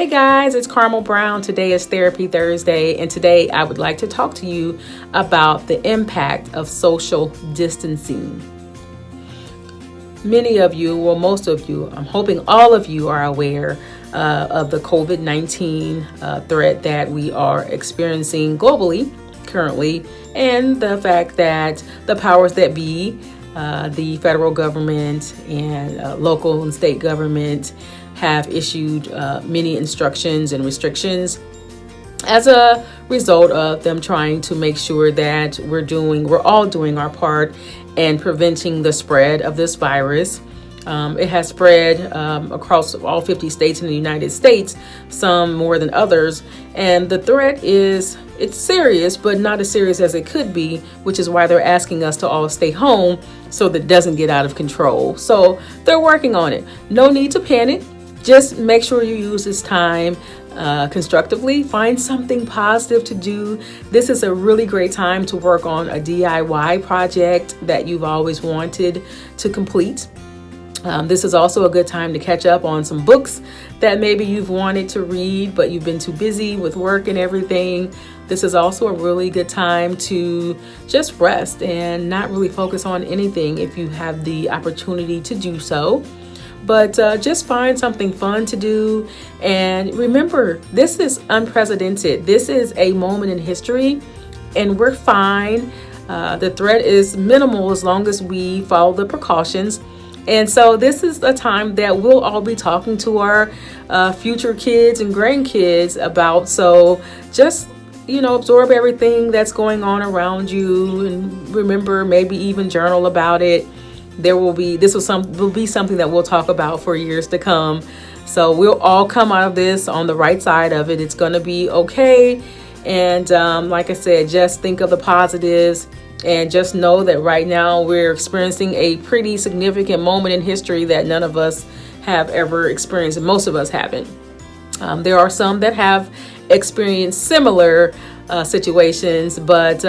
Hey guys, it's Carmel Brown. Today is Therapy Thursday, and today I would like to talk to you about the impact of social distancing. Many of you, well, most of you, I'm hoping all of you are aware of the COVID-19 threat that we are experiencing globally currently, and the fact that the powers that be, the federal government and local and state government, have issued many instructions and restrictions as a result of them trying to make sure that we're all doing our part in preventing the spread of this virus. It has spread across all 50 states in the United States, some more than others, and the threat it's serious, but not as serious as it could be, which is why they're asking us to all stay home so that it doesn't get out of control. So they're working on it. No need to panic. Just make sure you use this time constructively. Find something positive to do. This is a really great time to work on a DIY project that you've always wanted to complete. This is also a good time to catch up on some books that maybe you've wanted to read, but you've been too busy with work and everything. This is also a really good time to just rest and not really focus on anything if you have the opportunity to do so. But just find something fun to do. And remember, this is unprecedented. This is a moment in history, and we're fine. The threat is minimal as long as we follow the precautions. And so this is a time that we'll all be talking to our future kids and grandkids about. So just, absorb everything that's going on around you, and remember, maybe even journal about it. This will be something that we'll talk about for years to come. So we'll all come out of this on the right side of it. It's going to be okay. And like I said, just think of the positives and just know that right now we're experiencing a pretty significant moment in history that none of us have ever experienced, and most of us haven't. There are some that have experienced similar situations, but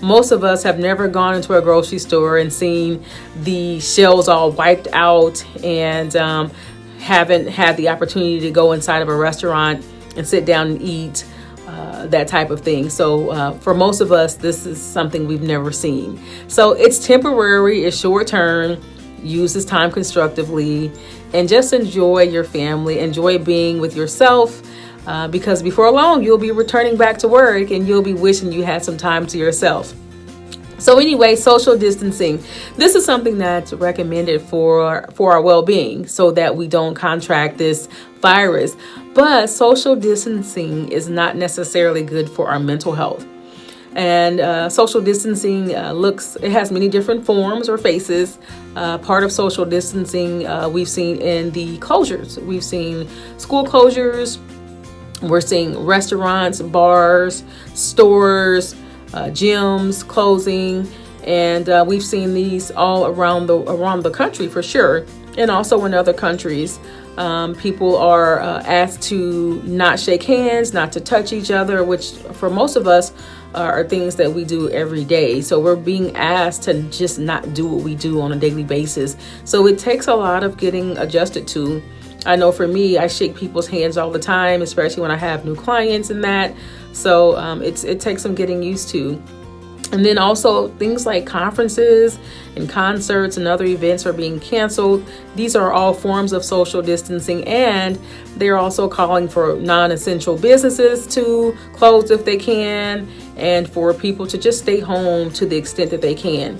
most of us have never gone into a grocery store and seen the shelves all wiped out, and haven't had the opportunity to go inside of a restaurant and sit down and eat, that type of thing. So for most of us, this is something we've never seen. So it's temporary, it's short term. Use this time constructively and just enjoy your family, enjoy being with yourself. Because before long, you'll be returning back to work and you'll be wishing you had some time to yourself. So anyway, social distancing. This is something that's recommended for our well-being so that we don't contract this virus. But social distancing is not necessarily good for our mental health. And social distancing it has many different forms or faces. Part of social distancing we've seen in the closures. We've seen school closures. We're seeing restaurants, bars, stores, gyms closing, and we've seen these all around the country for sure, and also in other countries. People are asked to not shake hands, not to touch each other, which for most of us are things that we do every day. So we're being asked to just not do what we do on a daily basis. So it takes a lot of getting adjusted to. I know for me, I shake people's hands all the time, especially when I have new clients and that. So it takes some getting used to. And then also things like conferences and concerts and other events are being canceled. These are all forms of social distancing, and they're also calling for non-essential businesses to close if they can, and for people to just stay home to the extent that they can.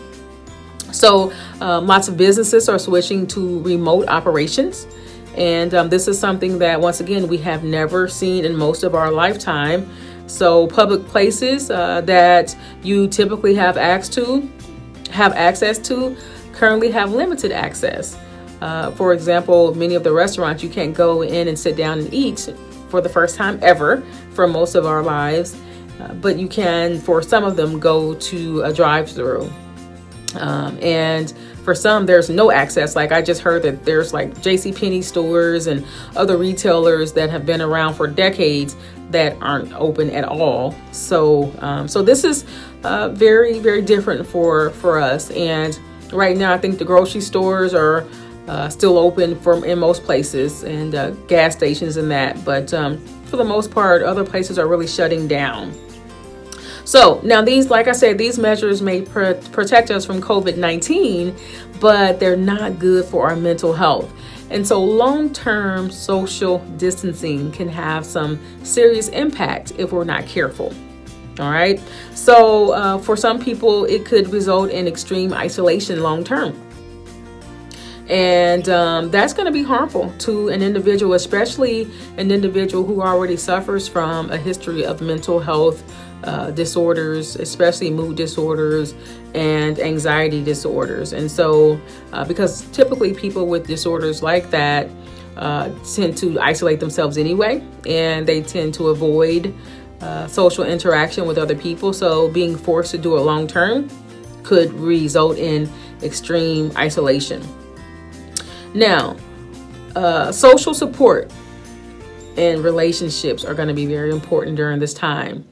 So lots of businesses are switching to remote operations. And this is something that, once again, we have never seen in most of our lifetime. So public places that you typically have access to currently have limited access. For example, many of the restaurants, you can't go in and sit down and eat for the first time ever for most of our lives. But you can, for some of them, go to a drive-through. And for some, there's no access. Like I just heard that there's like JCPenney stores and other retailers that have been around for decades that aren't open at all. So this is very, very different for us. And right now, I think the grocery stores are still open in most places, and gas stations and that. But for the most part, other places are really shutting down. So now these, like I said, these measures may protect us from COVID-19, but they're not good for our mental health. And so long-term social distancing can have some serious impact if we're not careful. All right. So for some people, it could result in extreme isolation long-term. And that's going to be harmful to an individual, especially an individual who already suffers from a history of mental health disorders, especially mood disorders and anxiety disorders. And so because typically people with disorders like that tend to isolate themselves anyway, and they tend to avoid social interaction with other people. So being forced to do it long term could result in extreme isolation. Now, social support and relationships are going to be very important during this time.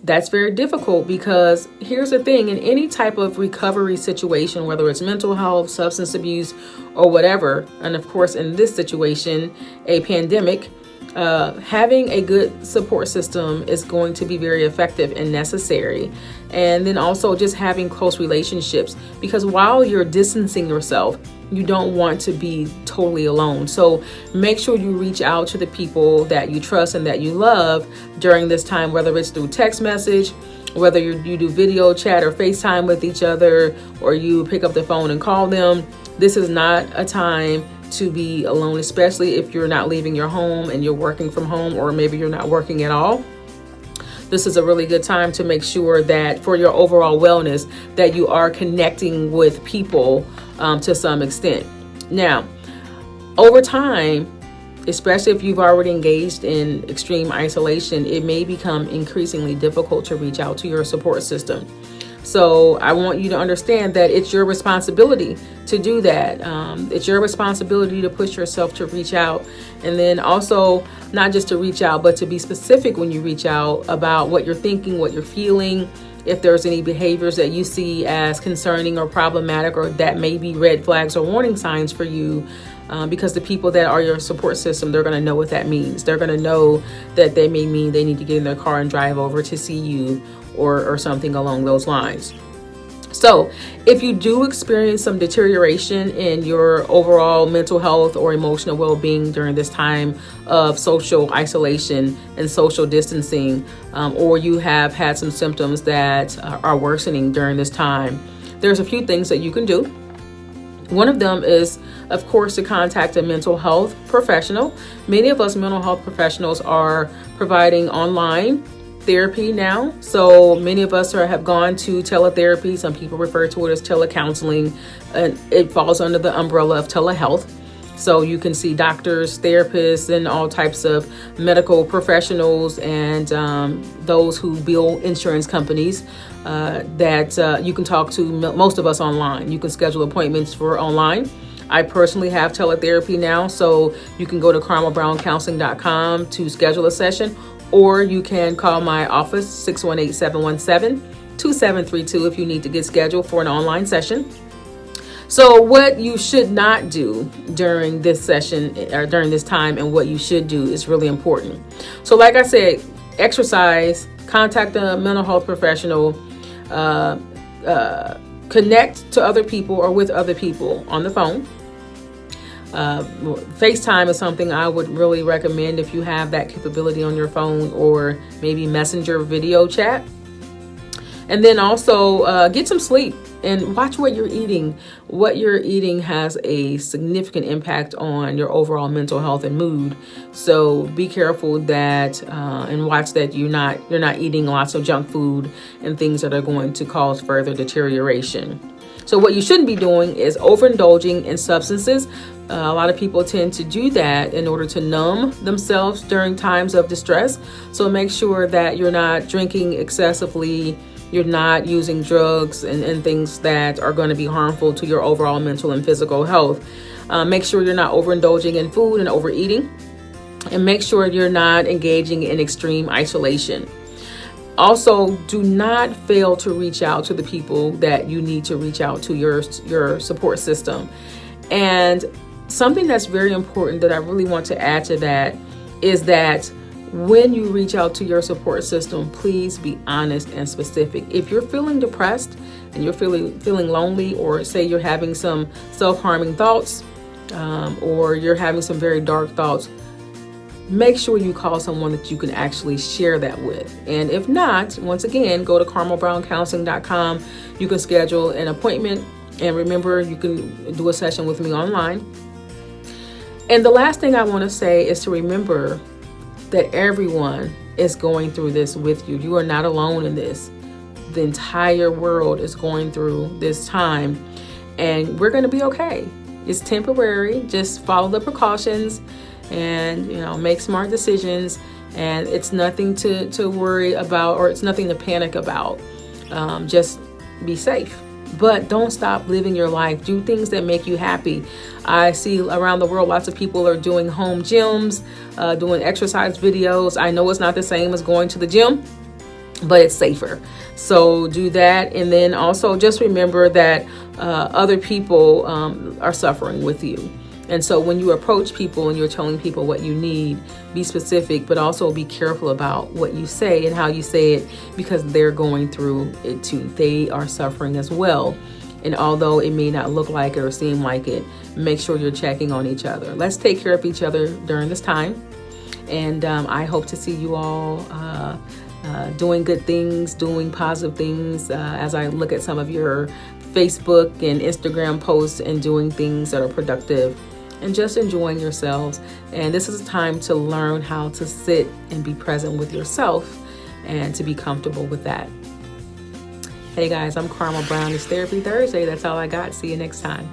That's very difficult because here's the thing: in any type of recovery situation, whether it's mental health, substance abuse, or whatever, and of course in this situation, a pandemic, having a good support system is going to be very effective and necessary. And then also just having close relationships, because while you're distancing yourself, you don't want to be totally alone. So make sure you reach out to the people that you trust and that you love during this time, whether it's through text message, whether you do video chat or FaceTime with each other, or you pick up the phone and call them. This is not a time to be alone, especially if you're not leaving your home and you're working from home, or maybe you're not working at all. This is a really good time to make sure that for your overall wellness, that you are connecting with people to some extent. Now, over time, especially if you've already engaged in extreme isolation, it may become increasingly difficult to reach out to your support system. So I want you to understand that it's your responsibility to do that. It's your responsibility to push yourself to reach out. And then also not just to reach out, but to be specific when you reach out about what you're thinking, what you're feeling, if there's any behaviors that you see as concerning or problematic, or that may be red flags or warning signs for you. Because the people that are your support system, they're going to know what that means. They're going to know that they may mean they need to get in their car and drive over to see you, or something along those lines. So if you do experience some deterioration in your overall mental health or emotional well-being during this time of social isolation and social distancing, or you have had some symptoms that are worsening during this time, there's a few things that you can do. One of them is, of course, to contact a mental health professional. Many of us mental health professionals are providing online therapy now. So many of us have gone to teletherapy. Some people refer to it as telecounseling, and it falls under the umbrella of telehealth. So you can see doctors, therapists, and all types of medical professionals, and those who bill insurance companies that you can talk to most of us online. You can schedule appointments for online. I personally have teletherapy now, so you can go to CarmelBrownCounseling.com to schedule a session, or you can call my office, 618-717-2732, if you need to get scheduled for an online session. So what you should not do during this session or during this time, and what you should do, is really important. So like I said, exercise, contact a mental health professional, connect to other people or with other people on the phone. FaceTime is something I would really recommend if you have that capability on your phone, or maybe Messenger video chat. And then also get some sleep and watch what you're eating. What you're eating has a significant impact on your overall mental health and mood. So be careful that and watch that you're not eating lots of junk food and things that are going to cause further deterioration. So what you shouldn't be doing is overindulging in substances. A lot of people tend to do that in order to numb themselves during times of distress. So make sure that you're not drinking excessively, you're not using drugs and things that are going to be harmful to your overall mental and physical health. Make sure you're not overindulging in food and overeating, and make sure you're not engaging in extreme isolation. Also, do not fail to reach out to the people that you need to reach out to, your support system. And something that's very important that I really want to add to that is that when you reach out to your support system, please be honest and specific. If you're feeling depressed and you're feeling lonely, or say you're having some self-harming thoughts, or you're having some very dark thoughts, make sure you call someone that you can actually share that with. And if not, once again, go to carmelbrowncounseling.com. You can schedule an appointment, and remember, you can do a session with me online. And the last thing I want to say is to remember that everyone is going through this with you. You are not alone in this. The entire world is going through this time, and we're going to be okay. It's temporary. Just follow the precautions and, make smart decisions. And it's nothing to worry about, or it's nothing to panic about. Just be safe. But don't stop living your life. Do things that make you happy. I see around the world, lots of people are doing home gyms, doing exercise videos. I know it's not the same as going to the gym, but it's safer. So do that. And then also just remember that other people are suffering with you. And so when you approach people and you're telling people what you need, be specific, but also be careful about what you say and how you say it, because they're going through it too. They are suffering as well. And although it may not look like it or seem like it, make sure you're checking on each other. Let's take care of each other during this time. And I hope to see you all doing good things, doing positive things, as I look at some of your Facebook and Instagram posts and doing things that are productive and just enjoying yourselves. And this is a time to learn how to sit and be present with yourself and to be comfortable with that. Hey guys, I'm Carmel Brown. It's Therapy Thursday. That's all I got. See you next time.